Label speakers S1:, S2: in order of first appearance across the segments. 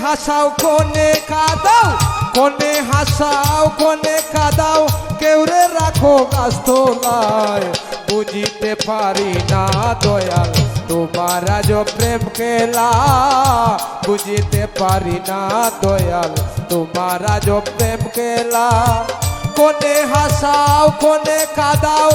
S1: হাসাও কোনে কাদাও, কোনে হাসাও কোনে কাদাও, কেউরে রাখো গাছতলায়। বুঝিতে পারি না দয়াল তোমার আজ প্রেম খেলা, বুঝিতে পারি না দয়াল তোমার আজ প্রেম খেলা। কোনে হাসাও কোনে কাদাও,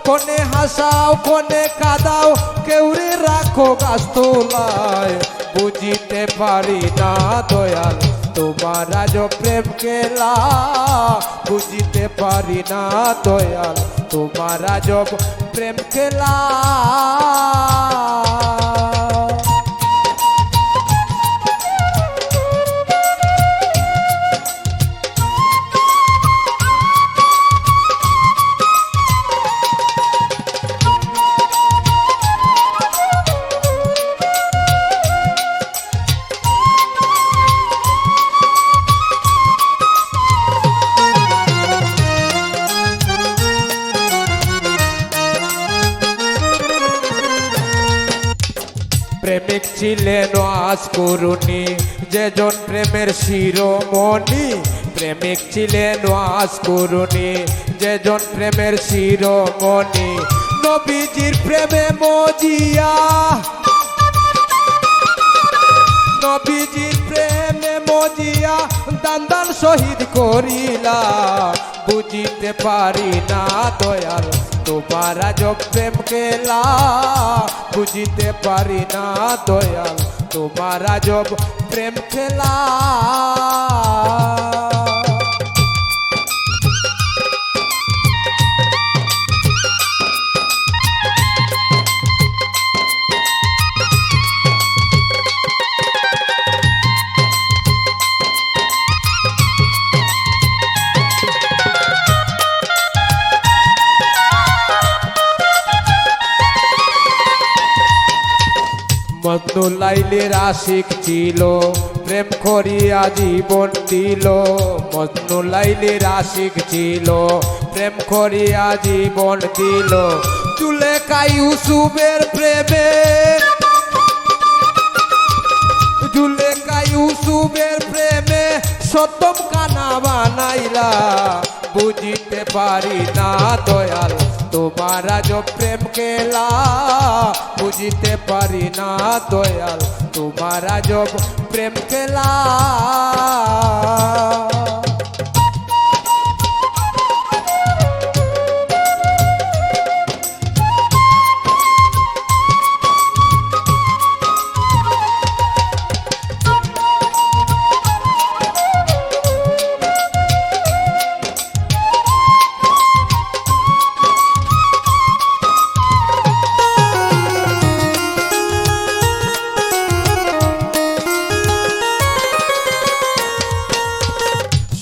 S1: কোনে হাসাও কোনে কাদাও, কেউরে রাখো গাছতলায়। বুঝিতে পারি না দয়াল তোমার আজ প্রেম খেলা, বুঝিতে পারি না দয়াল তোমার আজ প্রেম খেলা। প্রেমিক ছিলেন আজ করুণী, যেজন প্রেমের শিরোমণি। প্রেমিক ছিলেন আজ করুণী, যেজন প্রেমের শিরোমণি। নবীজির প্রেমে মজিয়া, নবীজির প্রেমে মজিয়া, দান দান শহীদ করিলা। বুঝিতে পারি না দয়াল তোমার আজ প্রেম খেলা, বুঝিতে পারি না দয়াল তোমার আজ প্রেম খেলা। মজনু লাইলির আশিক ছিল, প্রেম করিয়া জীবন দিল। মজনু লাইলির আশিক ছিল, প্রেম করিয়া জীবন দিল। জুলেখা ইউসুফের প্রেমে, জুলেখা ইউসুফের প্রেমে সতম কানা বানাইলা। বুঝিতে পারি না দয়াল তোমার আজ প্রেম খেলা, বুঝিতে পারি না দয়াল তোমার আজ প্রেম খেলা।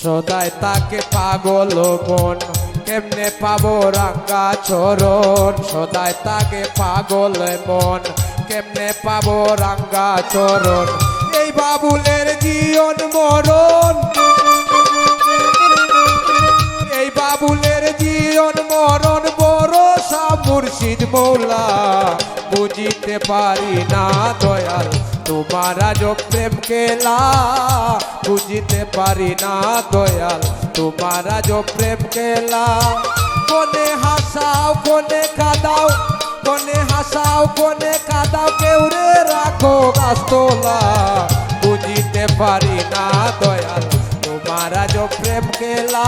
S1: সদাই তাকে পাগল মন, কেমনে পাবো রাঙ্গা চরণ। সদাই তাকে পাগল মন, কেমনে পাবো রাঙ্গা চরণ। এই বাবুলের জীবন মরণ, এই বাবুলের জীবন মরণ, ভরসা মুর্শিদ মৌলা। বুঝিতে পারি না দয়াল তোমার আজ প্রেম খেলা, বুঝিতে পারি না দয়াল তোমার আজ প্রেম খেলা। কোনে হাসাও কোনে কাদাও, কোনে হাসাও কোনে কাদাও, কেউরে রাখো গাছতলা। বুঝিতে পারি না দয়াল তোমার আজ প্রেম খেলা,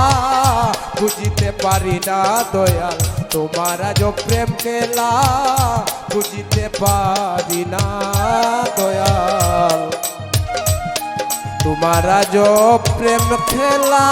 S1: বুঝিতে পারি না দয়াল তোমার আজ প্রেম খেলা, বুঝিতে পারি না দয়াল তোমার আজ প্রেম খেলা।